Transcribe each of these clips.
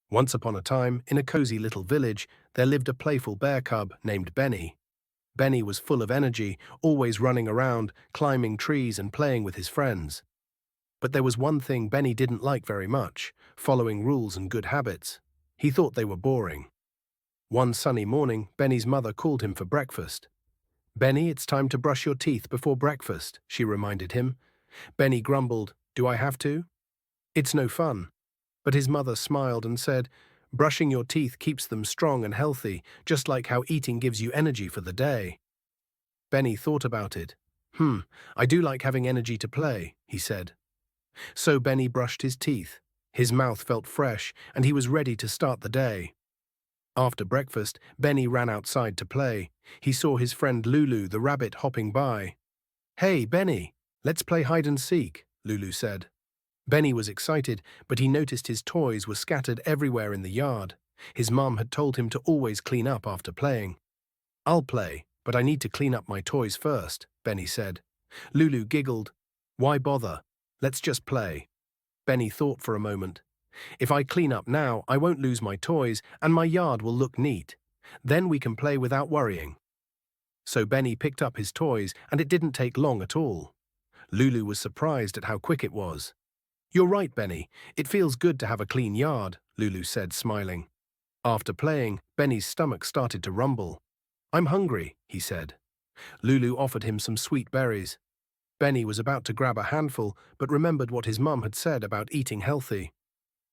Once upon a time, in a cozy little village, there lived a playful bear cub named Benny. Benny was full of energy, always running around, climbing trees and playing with his friends. But there was one thing Benny didn't like very much: following rules and good habits. He thought they were boring. One sunny morning, Benny's mother called him for breakfast. "Benny, it's time to brush your teeth before breakfast," she reminded him. Benny grumbled, "Do I have to?" "It's no fun." But his mother smiled and said, "Brushing your teeth keeps them strong and healthy, just like how eating gives you energy for the day." Benny thought about it. I do like having energy to play," he said. So Benny brushed his teeth. His mouth felt fresh, and he was ready to start the day. After breakfast, Benny ran outside to play. He saw his friend Lulu the rabbit hopping by. "Hey, Benny, let's play hide and seek," Lulu said. Benny was excited, but he noticed his toys were scattered everywhere in the yard. His mom had told him to always clean up after playing. "I'll play, but I need to clean up my toys first," Benny said. Lulu giggled. "Why bother? Let's just play." Benny thought for a moment. "If I clean up now, I won't lose my toys, and my yard will look neat. Then we can play without worrying." So Benny picked up his toys, and it didn't take long at all. Lulu was surprised at how quick it was. "You're right, Benny. It feels good to have a clean yard," Lulu said, smiling. After playing, Benny's stomach started to rumble. "I'm hungry," he said. Lulu offered him some sweet berries. Benny was about to grab a handful, but remembered what his mum had said about eating healthy.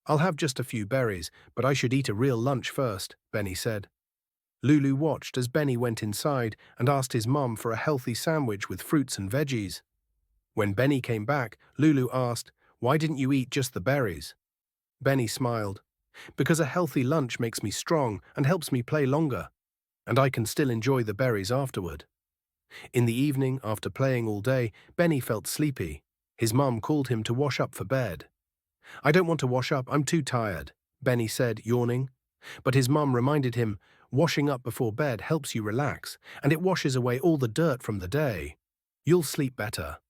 "I'll have just a few berries, but I should eat a real lunch first," Benny said. Lulu watched as Benny went inside and asked his mum for a healthy sandwich with fruits and veggies. When Benny came back, Lulu asked, "Why didn't you eat just the berries?" Benny smiled. "Because a healthy lunch makes me strong and helps me play longer, and I can still enjoy the berries afterward." In the evening, after playing all day, Benny felt sleepy. His mum called him to wash up for bed. "I don't want to wash up, I'm too tired," Benny said, yawning. But his mum reminded him, "Washing up before bed helps you relax, and it washes away all the dirt from the day. You'll sleep better."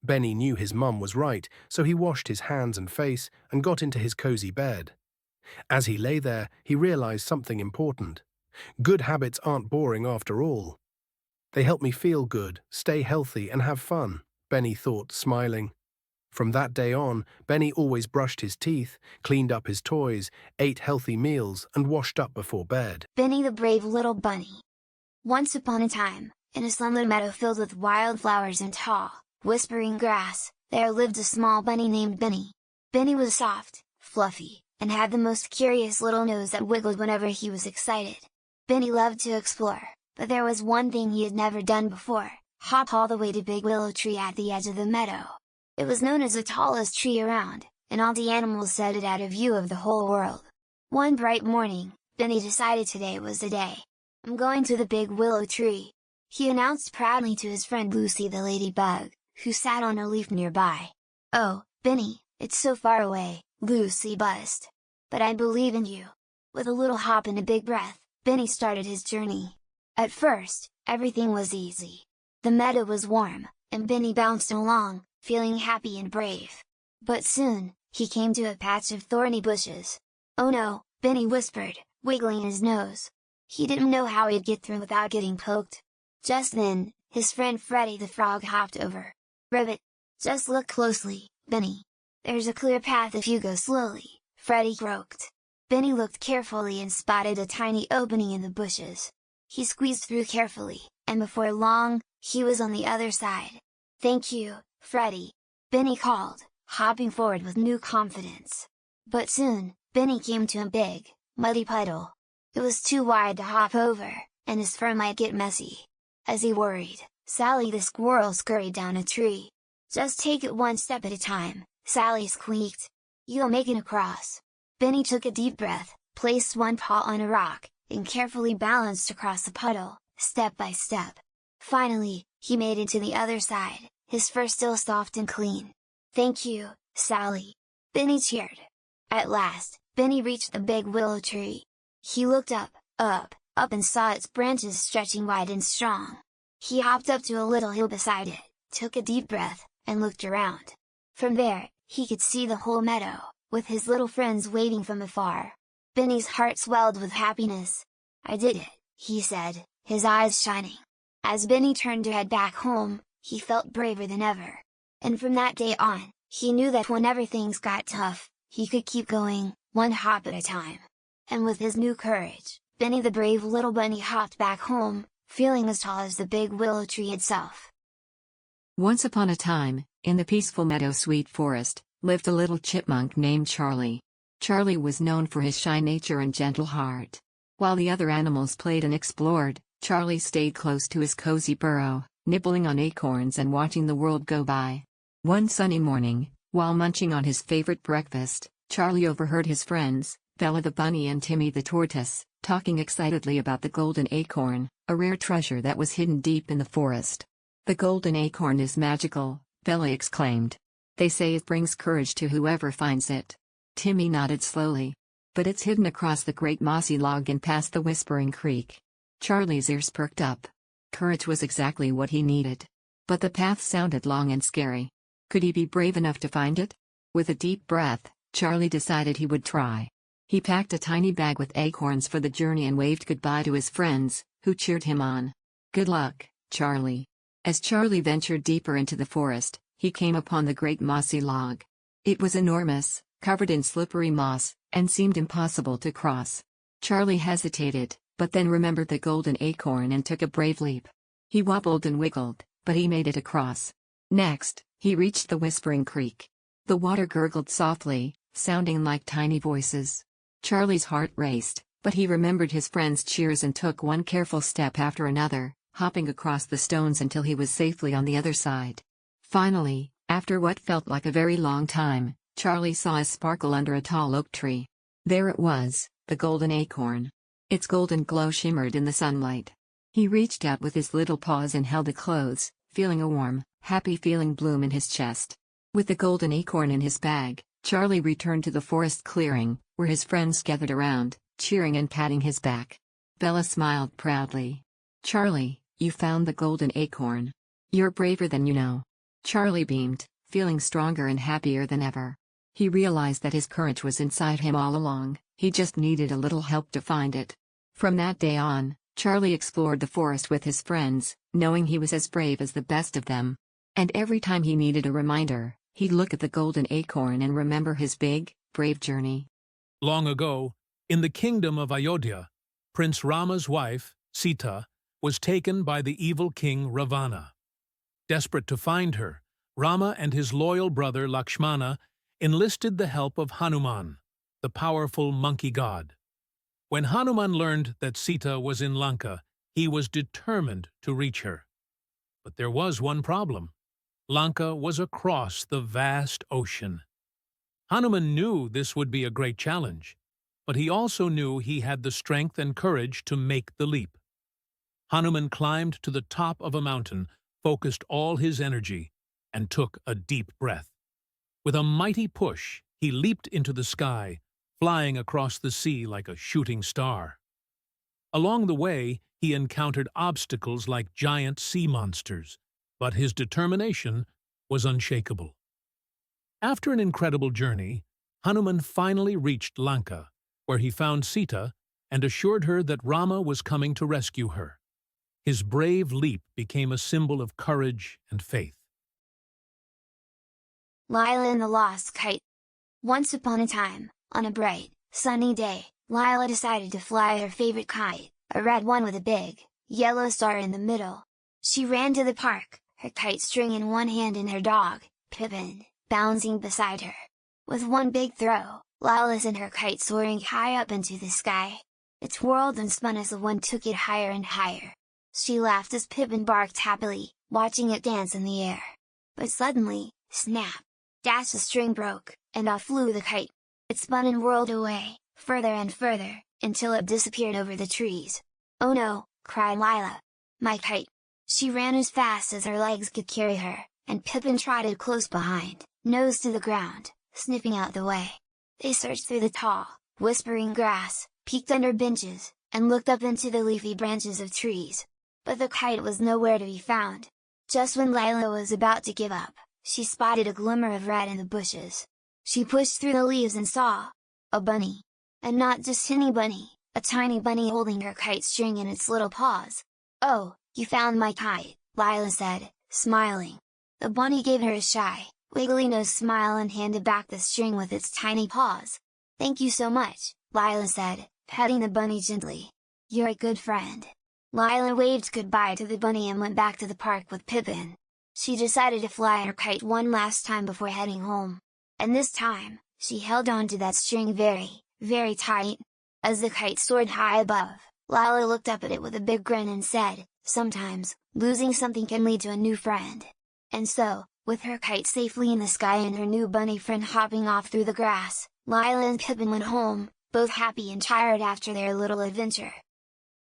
Benny knew his mum was right, so he washed his hands and face and got into his cozy bed. As he lay there, he realized something important. Good habits aren't boring after all. "They help me feel good, stay healthy, and have fun," Benny thought, smiling. From that day on, Benny always brushed his teeth, cleaned up his toys, ate healthy meals, and washed up before bed. Benny the brave little bunny. Once upon a time, in a sunlit meadow filled with wildflowers and tall, whispering grass, there lived a small bunny named Benny. Benny was soft, fluffy, and had the most curious little nose that wiggled whenever he was excited. Benny loved to explore, but there was one thing he had never done before: hop all the way to Big Willow Tree at the edge of the meadow. It was known as the tallest tree around, and all the animals said it had a view of the whole world. One bright morning, Benny decided today was the day. "I'm going to the Big Willow Tree," he announced proudly to his friend Lucy the ladybug, who sat on a leaf nearby. "Oh, Benny, it's so far away," Lucy buzzed. "But I believe in you." With a little hop and a big breath, Benny started his journey. At first, everything was easy. The meadow was warm, and Benny bounced along, feeling happy and brave. But soon, he came to a patch of thorny bushes. "Oh no," Benny whispered, wiggling his nose. He didn't know how he'd get through without getting poked. Just then, his friend Freddy the Frog hopped over. "Ribbit, just look closely, Benny. There's a clear path if you go slowly," Freddy croaked. Benny looked carefully and spotted a tiny opening in the bushes. He squeezed through carefully, and before long, he was on the other side. "Thank you, Freddy," Benny called, hopping forward with new confidence. But soon, Benny came to a big, muddy puddle. It was too wide to hop over, and his fur might get messy. As he worried, Sally the squirrel scurried down a tree. "Just take it one step at a time," Sally squeaked. "You'll make it across." Benny took a deep breath, placed one paw on a rock, and carefully balanced across the puddle, step by step. Finally, he made it to the other side, his fur still soft and clean. "Thank you, Sally," Benny cheered. At last, Benny reached the Big Willow Tree. He looked up and saw its branches stretching wide and strong. He hopped up to a little hill beside it, took a deep breath, and looked around. From there, he could see the whole meadow, with his little friends waving from afar. Benny's heart swelled with happiness. "I did it," he said, his eyes shining. As Benny turned to head back home, he felt braver than ever. And from that day on, he knew that whenever things got tough, he could keep going, one hop at a time. And with his new courage, Benny the brave little bunny hopped back home, feeling as tall as the big willow tree itself. Once upon a time, in the peaceful meadow-sweet forest, lived a little chipmunk named Charlie. Charlie was known for his shy nature and gentle heart. While the other animals played and explored, Charlie stayed close to his cozy burrow, nibbling on acorns and watching the world go by. One sunny morning, while munching on his favorite breakfast, Charlie overheard his friends, Bella the bunny and Timmy the tortoise, talking excitedly about the golden acorn, a rare treasure that was hidden deep in the forest. "The golden acorn is magical," Bella exclaimed. "They say it brings courage to whoever finds it." Timmy nodded slowly. "But it's hidden across the great mossy log and past the Whispering Creek." Charlie's ears perked up. Courage was exactly what he needed. But the path sounded long and scary. Could he be brave enough to find it? With a deep breath, Charlie decided he would try. He packed a tiny bag with acorns for the journey and waved goodbye to his friends, who cheered him on. "Good luck, Charlie." As Charlie ventured deeper into the forest, he came upon the great mossy log. It was enormous, covered in slippery moss, and seemed impossible to cross. Charlie hesitated, but then remembered the golden acorn and took a brave leap. He wobbled and wiggled, but he made it across. Next, he reached the Whispering Creek. The water gurgled softly, sounding like tiny voices. Charlie's heart raced, but he remembered his friends' cheers and took one careful step after another, hopping across the stones until he was safely on the other side. Finally, after what felt like a very long time, Charlie saw a sparkle under a tall oak tree. There it was, the golden acorn. Its golden glow shimmered in the sunlight. He reached out with his little paws and held it close, feeling a warm, happy feeling bloom in his chest. With the golden acorn in his bag, Charlie returned to the forest clearing, where his friends gathered around, cheering and patting his back. Bella smiled proudly. "Charlie, you found the golden acorn. You're braver than you know." Charlie beamed, feeling stronger and happier than ever. He realized that his courage was inside him all along, he just needed a little help to find it. From that day on, Charlie explored the forest with his friends, knowing he was as brave as the best of them. And every time he needed a reminder, he'd look at the golden acorn and remember his big, brave journey. Long ago, in the kingdom of Ayodhya, Prince Rama's wife, Sita, was taken by the evil king Ravana. Desperate to find her, Rama and his loyal brother Lakshmana enlisted the help of Hanuman, the powerful monkey god. When Hanuman learned that Sita was in Lanka, he was determined to reach her. But there was one problem. Lanka was across the vast ocean. Hanuman knew this would be a great challenge, but he also knew he had the strength and courage to make the leap. Hanuman climbed to the top of a mountain, focused all his energy, and took a deep breath. With a mighty push, he leaped into the sky, flying across the sea like a shooting star. Along the way, he encountered obstacles like giant sea monsters, but his determination was unshakable. After an incredible journey, Hanuman finally reached Lanka, where he found Sita and assured her that Rama was coming to rescue her. His brave leap became a symbol of courage and faith. Lila and the Lost Kite. Once upon a time, on a bright, sunny day, Lila decided to fly her favorite kite, a red one with a big, yellow star in the middle. She ran to the park, her kite string in one hand and her dog, Pippin, bouncing beside her. With one big throw, Lila sent her kite soaring high up into the sky. It whirled and spun as the wind took it higher and higher. She laughed as Pippin barked happily, watching it dance in the air. But suddenly, snap! Dash, the string broke, and off flew the kite. It spun and whirled away, further and further, until it disappeared over the trees. "Oh no!" cried Lila. "My kite!" She ran as fast as her legs could carry her, and Pippin trotted close behind, nose to the ground, sniffing out the way. They searched through the tall, whispering grass, peeked under benches, and looked up into the leafy branches of trees. But the kite was nowhere to be found. Just when Lila was about to give up, she spotted a glimmer of red in the bushes. She pushed through the leaves and saw a bunny. And not just any bunny, a tiny bunny holding her kite string in its little paws. "Oh, you found my kite," Lila said, smiling. The bunny gave her a shy, wiggly-nosed smile and handed back the string with its tiny paws. "Thank you so much," Lila said, petting the bunny gently. "You're a good friend." Lila waved goodbye to the bunny and went back to the park with Pippin. She decided to fly her kite one last time before heading home. And this time, she held on to that string very, very tight. As the kite soared high above, Lila looked up at it with a big grin and said, "Sometimes, losing something can lead to a new friend." And so, with her kite safely in the sky and her new bunny friend hopping off through the grass, Lila and Pippin went home, both happy and tired after their little adventure.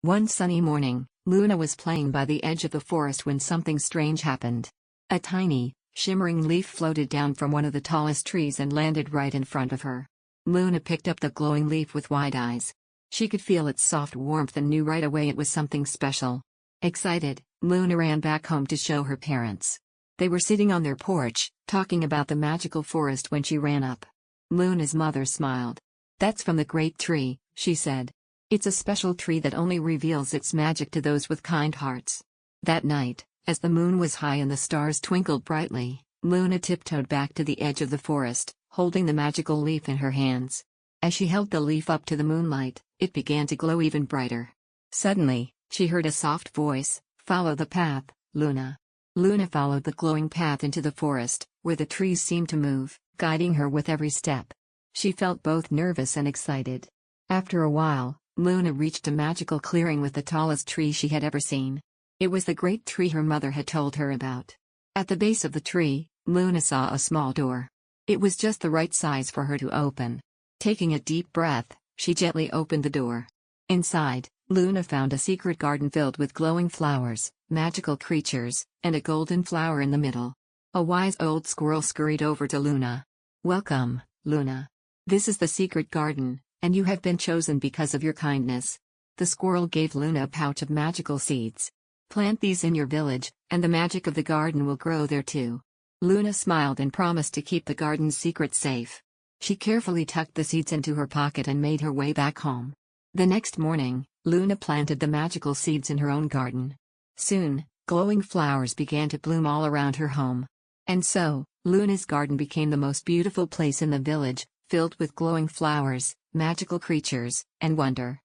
One sunny morning, Luna was playing by the edge of the forest when something strange happened. A tiny, shimmering leaf floated down from one of the tallest trees and landed right in front of her. Luna picked up the glowing leaf with wide eyes. She could feel its soft warmth and knew right away it was something special. Excited, Luna ran back home to show her parents. They were sitting on their porch, talking about the magical forest when she ran up. Luna's mother smiled. "That's from the great tree," she said. "It's a special tree that only reveals its magic to those with kind hearts." That night, as the moon was high and the stars twinkled brightly, Luna tiptoed back to the edge of the forest, holding the magical leaf in her hands. As she held the leaf up to the moonlight, it began to glow even brighter. Suddenly, she heard a soft voice, "Follow the path, Luna." Luna followed the glowing path into the forest, where the trees seemed to move, guiding her with every step. She felt both nervous and excited. After a while, Luna reached a magical clearing with the tallest tree she had ever seen. It was the great tree her mother had told her about. At the base of the tree, Luna saw a small door. It was just the right size for her to open. Taking a deep breath, she gently opened the door. Inside, Luna found a secret garden filled with glowing flowers, magical creatures, and a golden flower in the middle. A wise old squirrel scurried over to Luna. "Welcome, Luna. This is the secret garden, and you have been chosen because of your kindness." The squirrel gave Luna a pouch of magical seeds. "Plant these in your village, and the magic of the garden will grow there too." Luna smiled and promised to keep the garden's secret safe. She carefully tucked the seeds into her pocket and made her way back home. The next morning, Luna planted the magical seeds in her own garden. Soon, glowing flowers began to bloom all around her home. And so, Luna's garden became the most beautiful place in the village, filled with glowing flowers, magical creatures, and wonder.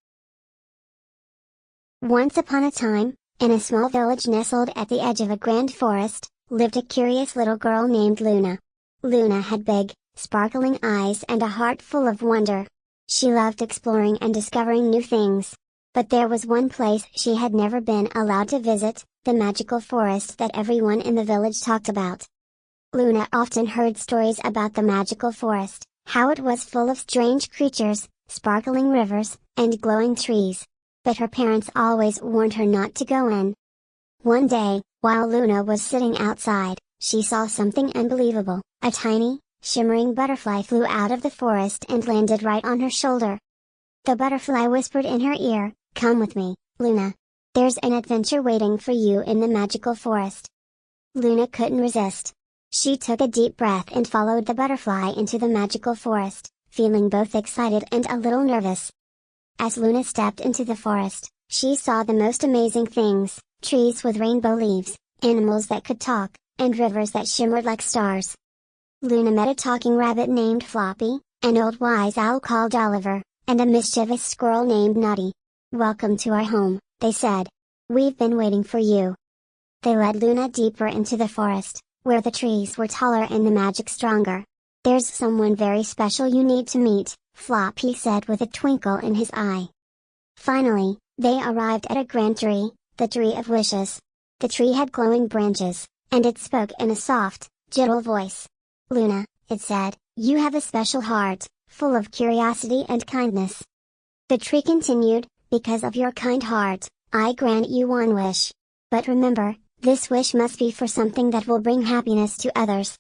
Once upon a time, in a small village nestled at the edge of a grand forest, lived a curious little girl named Luna. Luna had big, sparkling eyes and a heart full of wonder. She loved exploring and discovering new things. But there was one place she had never been allowed to visit, the magical forest that everyone in the village talked about. Luna often heard stories about the magical forest, how it was full of strange creatures, sparkling rivers, and glowing trees. But her parents always warned her not to go in. One day, while Luna was sitting outside, she saw something unbelievable. A tiny, shimmering butterfly flew out of the forest and landed right on her shoulder. The butterfly whispered in her ear, "Come with me, Luna. There's an adventure waiting for you in the magical forest." Luna couldn't resist. She took a deep breath and followed the butterfly into the magical forest, feeling both excited and a little nervous. As Luna stepped into the forest, she saw the most amazing things: trees with rainbow leaves, animals that could talk, and rivers that shimmered like stars. Luna met a talking rabbit named Floppy, an old wise owl called Oliver, and a mischievous squirrel named Nutty. "Welcome to our home," they said. "We've been waiting for you." They led Luna deeper into the forest, where the trees were taller and the magic stronger. "There's someone very special you need to meet," Floppy said with a twinkle in his eye. Finally, they arrived at a grand tree, the Tree of Wishes. The tree had glowing branches, and it spoke in a soft, gentle voice. "Luna," it said, "you have a special heart, full of curiosity and kindness." The tree continued, "Because of your kind heart, I grant you one wish. But remember, this wish must be for something that will bring happiness to others."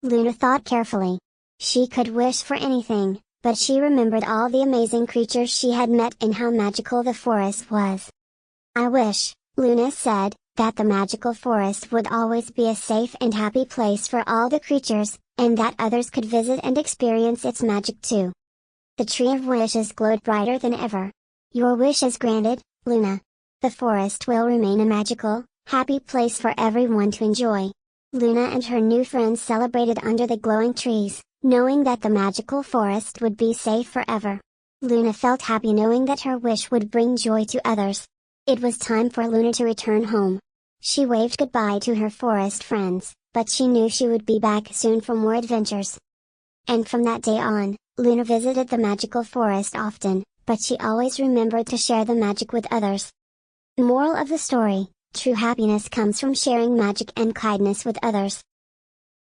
Luna thought carefully. She could wish for anything, but she remembered all the amazing creatures she had met and how magical the forest was. "I wish," Luna said, "that the magical forest would always be a safe and happy place for all the creatures, and that others could visit and experience its magic too." The tree of wishes glowed brighter than ever. Your wish is granted, Luna. The forest will remain a magical, happy place for everyone to enjoy. Luna and her new friends celebrated under the glowing trees, knowing that the magical forest would be safe forever. Luna felt happy knowing that her wish would bring joy to others. It was time for Luna to return home. She waved goodbye to her forest friends, but she knew she would be back soon for more adventures. And from that day on, Luna visited the magical forest often, but she always remembered to share the magic with others. Moral of the story: true happiness comes from sharing magic and kindness with others.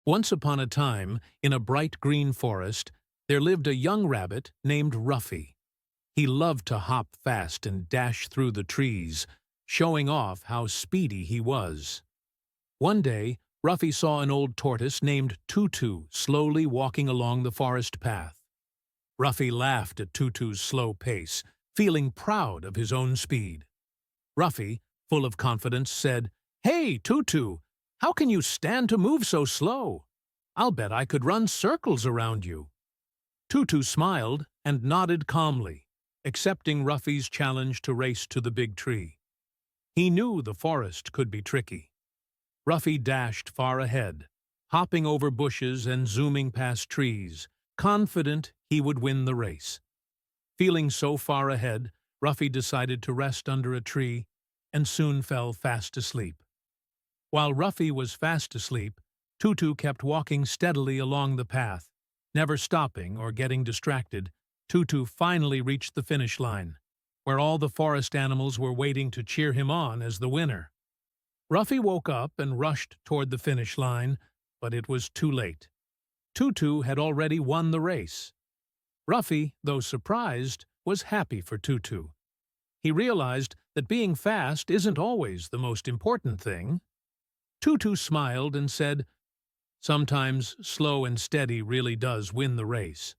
Once upon a time, in a bright green forest, there lived a young rabbit named Ruffy. He loved to hop fast and dash through the trees, showing off how speedy he was. One day, Ruffy saw an old tortoise named Tutu slowly walking along the forest path. Ruffy laughed at Tutu's slow pace, feeling proud of his own speed. Ruffy, full of confidence, said, "Hey, Tutu, how can you stand to move so slow? I'll bet I could run circles around you." Tutu smiled and nodded calmly, accepting Ruffy's challenge to race to the big tree. He knew the forest could be tricky. Ruffy dashed far ahead, hopping over bushes and zooming past trees, confident he would win the race. Feeling so far ahead, Ruffy decided to rest under a tree and soon fell fast asleep. While Ruffy was fast asleep, Tutu kept walking steadily along the path, never stopping or getting distracted. Tutu finally reached the finish line, where all the forest animals were waiting to cheer him on as the winner. Ruffy woke up and rushed toward the finish line, but it was too late. Tutu had already won the race. Ruffy, though surprised, was happy for Tutu. He realized that being fast isn't always the most important thing. Tutu smiled and said, "Sometimes slow and steady really does win the race."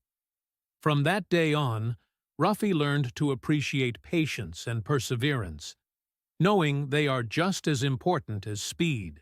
From that day on, Ruffy learned to appreciate patience and perseverance, knowing they are just as important as speed.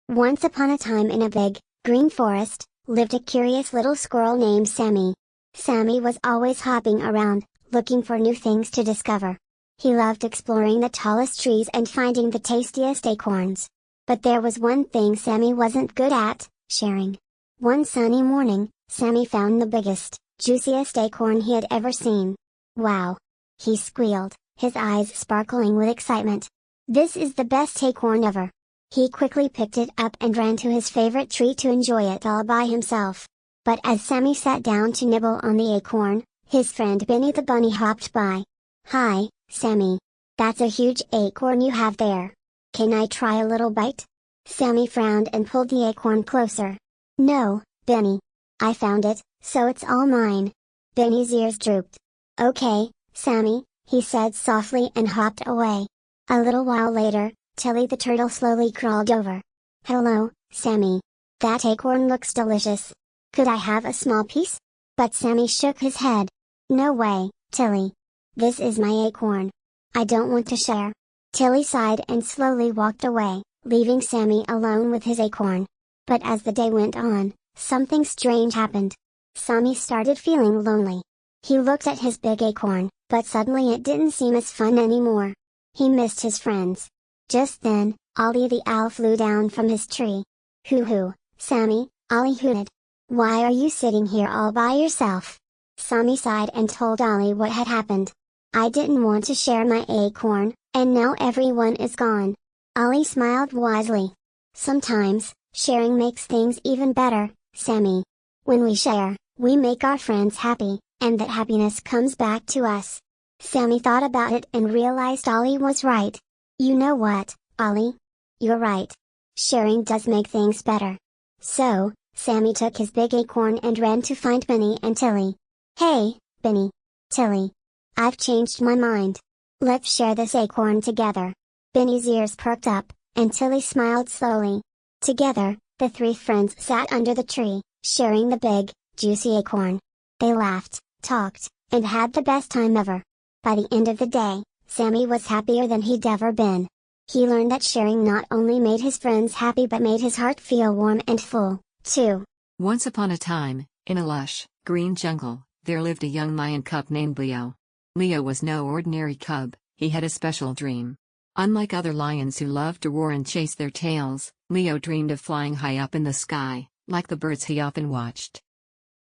Once upon a time in a big, green forest, lived a curious little squirrel named Sammy. Sammy was always hopping around, looking for new things to discover. He loved exploring the tallest trees and finding the tastiest acorns. But there was one thing Sammy wasn't good at: sharing. One sunny morning, Sammy found the biggest, juiciest acorn he had ever seen. "Wow!" he squealed, his eyes sparkling with excitement. "This is the best acorn ever!" He quickly picked it up and ran to his favorite tree to enjoy it all by himself. But as Sammy sat down to nibble on the acorn, his friend Benny the bunny hopped by. "Hi, Sammy. That's a huge acorn you have there. Can I try a little bite?" Sammy frowned and pulled the acorn closer. "No, Benny. I found it, so it's all mine." Benny's ears drooped. "Okay, Sammy," he said softly and hopped away. A little while later, Tilly the turtle slowly crawled over. "Hello, Sammy. That acorn looks delicious. Could I have a small piece?" But Sammy shook his head. "No way, Tilly. This is my acorn. I don't want to share." Tilly sighed and slowly walked away, leaving Sammy alone with his acorn. But as the day went on, something strange happened. Sammy started feeling lonely. He looked at his big acorn, but suddenly it didn't seem as fun anymore. He missed his friends. Just then, Ollie the owl flew down from his tree. "Hoo-hoo, Sammy," Ollie hooted. "Why are you sitting here all by yourself?" Sammy sighed and told Ollie what had happened. "I didn't want to share my acorn, and now everyone is gone." Ollie smiled wisely. "Sometimes, sharing makes things even better, Sammy. When we share, we make our friends happy, and that happiness comes back to us." Sammy thought about it and realized Ollie was right. "You know what, Ollie? You're right. Sharing does make things better." So, Sammy took his big acorn and ran to find Benny and Tilly. "Hey, Benny. Tilly. I've changed my mind. Let's share this acorn together." Benny's ears perked up, and Tilly smiled slowly. Together, the three friends sat under the tree, sharing the big, juicy acorn. They laughed, talked, and had the best time ever. By the end of the day, Sammy was happier than he'd ever been. He learned that sharing not only made his friends happy but made his heart feel warm and full, too. Once upon a time, in a lush, green jungle, there lived a young lion cub named Leo. Leo was no ordinary cub, he had a special dream. Unlike other lions who loved to roar and chase their tails, Leo dreamed of flying high up in the sky, like the birds he often watched.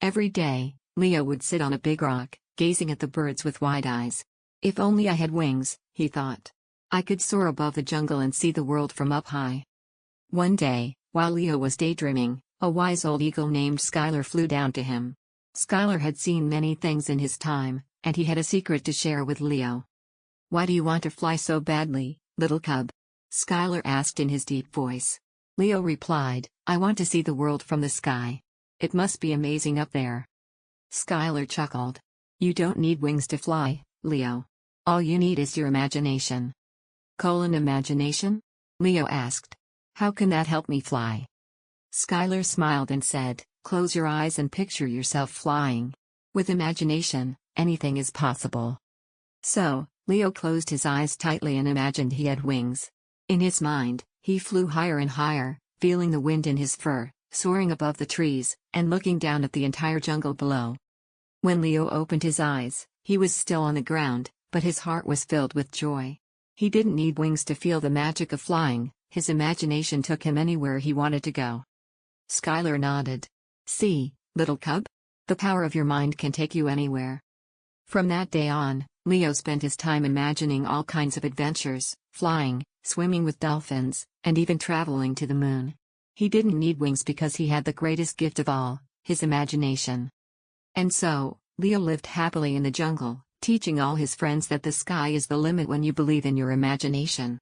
Every day, Leo would sit on a big rock, gazing at the birds with wide eyes. If only I had wings, he thought. I could soar above the jungle and see the world from up high. One day, while Leo was daydreaming, a wise old eagle named Skylar flew down to him. Skylar had seen many things in his time, and he had a secret to share with Leo. "Why do you want to fly so badly, little cub?" Skylar asked in his deep voice. Leo replied, "I want to see the world from the sky. It must be amazing up there." Skylar chuckled. "You don't need wings to fly, Leo. All you need is your imagination." Imagination? Leo asked. "How can that help me fly?" Skylar smiled and said, "Close your eyes and picture yourself flying. With imagination, anything is possible." So, Leo closed his eyes tightly and imagined he had wings. In his mind, he flew higher and higher, feeling the wind in his fur, soaring above the trees, and looking down at the entire jungle below. When Leo opened his eyes, he was still on the ground, but his heart was filled with joy. He didn't need wings to feel the magic of flying, his imagination took him anywhere he wanted to go. Skylar nodded. "See, little cub? The power of your mind can take you anywhere." From that day on, Leo spent his time imagining all kinds of adventures, flying, swimming with dolphins, and even traveling to the moon. He didn't need wings because he had the greatest gift of all, his imagination. And so, Leo lived happily in the jungle, teaching all his friends that the sky is the limit when you believe in your imagination.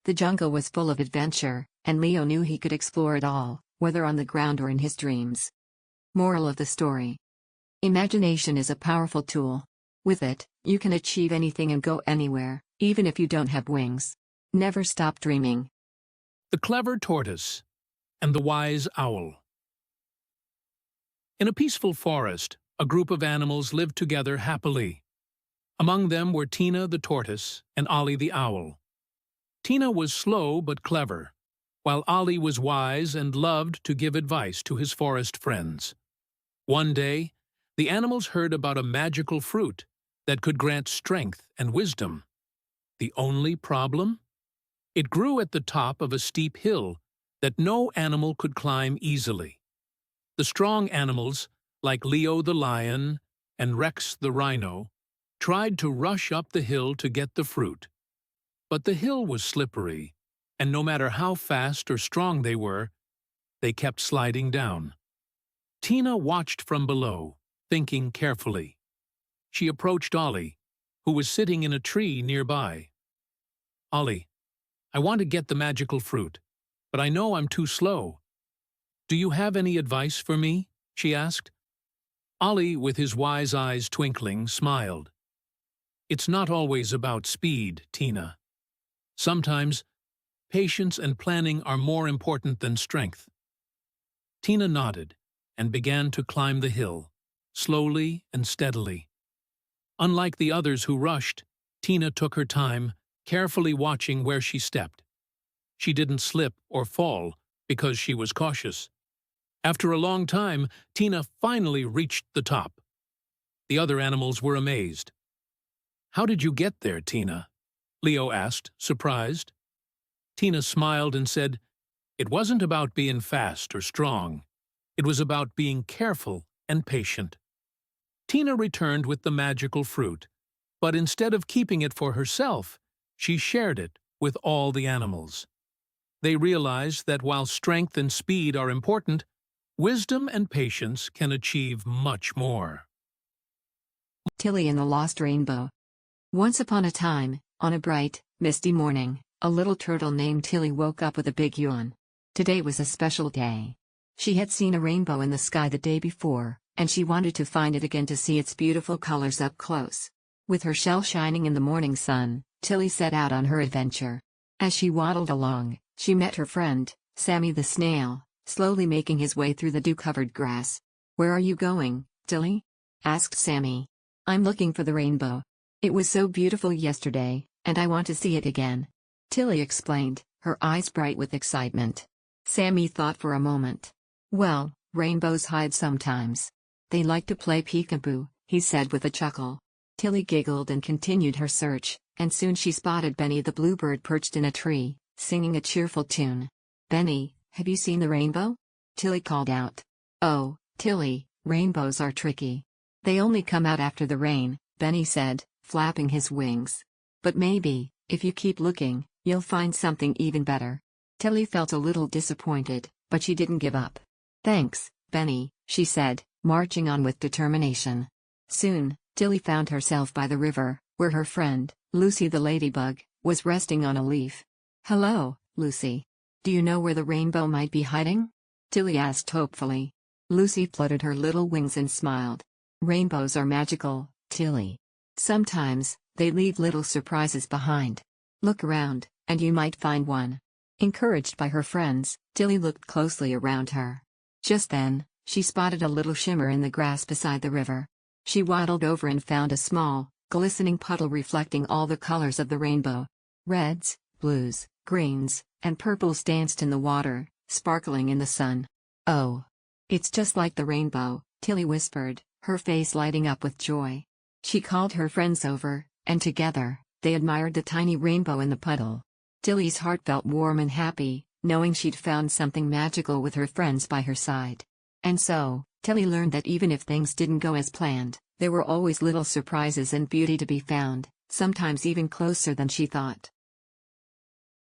The jungle was full of adventure, and Leo knew he could explore it all, whether on the ground or in his dreams. Moral of the story: imagination is a powerful tool. With it, you can achieve anything and go anywhere, even if you don't have wings. Never stop dreaming. The Clever Tortoise and the Wise Owl. In a peaceful forest, a group of animals lived together happily. Among them were Tina the tortoise and Ollie the owl. Tina was slow but clever, while Ollie was wise and loved to give advice to his forest friends. One day, the animals heard about a magical fruit that could grant strength and wisdom. The only problem? It grew at the top of a steep hill that no animal could climb easily. The strong animals, like Leo the lion and Rex the rhino, tried to rush up the hill to get the fruit. But the hill was slippery, and no matter how fast or strong they were, they kept sliding down. Tina watched from below, thinking carefully. She approached Ollie, who was sitting in a tree nearby. "Ollie, I want to get the magical fruit, but I know I'm too slow. Do you have any advice for me?" she asked. Ollie, with his wise eyes twinkling, smiled. "It's not always about speed, Tina. Sometimes, patience and planning are more important than strength." Tina nodded and began to climb the hill, slowly and steadily. Unlike the others who rushed, Tina took her time, carefully watching where she stepped. She didn't slip or fall because she was cautious. After a long time, Tina finally reached the top. The other animals were amazed. "How did you get there, Tina?" Leo asked, surprised. Tina smiled and said, "It wasn't about being fast or strong. It was about being careful and patient." Tina returned with the magical fruit, but instead of keeping it for herself, she shared it with all the animals. They realized that while strength and speed are important, wisdom and patience can achieve much more. Tilly and the Lost Rainbow. Once upon a time, on a bright, misty morning, a little turtle named Tilly woke up with a big yawn. Today was a special day. She had seen a rainbow in the sky the day before, and she wanted to find it again to see its beautiful colors up close. With her shell shining in the morning sun, Tilly set out on her adventure. As she waddled along, she met her friend, Sammy the snail, slowly making his way through the dew-covered grass. "Where are you going, Tilly?" asked Sammy. "I'm looking for the rainbow. It was so beautiful yesterday, and I want to see it again," Tilly explained, her eyes bright with excitement. Sammy thought for a moment. "Well, rainbows hide sometimes. They like to play peekaboo, he said with a chuckle. Tilly giggled and continued her search, and soon she spotted Benny the bluebird perched in a tree, singing a cheerful tune. "Benny, have you seen the rainbow?" Tilly called out. "Oh, Tilly, rainbows are tricky. They only come out after the rain," Benny said, flapping his wings. "But maybe, if you keep looking, you'll find something even better." Tilly felt a little disappointed, but she didn't give up. "Thanks, Benny," she said, marching on with determination. Soon, Tilly found herself by the river, where her friend, Lucy the ladybug, was resting on a leaf. "Hello, Lucy. Do you know where the rainbow might be hiding?" Tilly asked hopefully. Lucy fluttered her little wings and smiled. "Rainbows are magical, Tilly. Sometimes, they leave little surprises behind. Look around, and you might find one." Encouraged by her friends, Tilly looked closely around her. Just then, she spotted a little shimmer in the grass beside the river. She waddled over and found a small, glistening puddle reflecting all the colors of the rainbow. Reds, blues, greens, and purples danced in the water, sparkling in the sun. "Oh! It's just like the rainbow," Tilly whispered, her face lighting up with joy. She called her friends over, and together, they admired the tiny rainbow in the puddle. Tilly's heart felt warm and happy, knowing she'd found something magical with her friends by her side. And so, Tilly learned that even if things didn't go as planned, there were always little surprises and beauty to be found, sometimes even closer than she thought.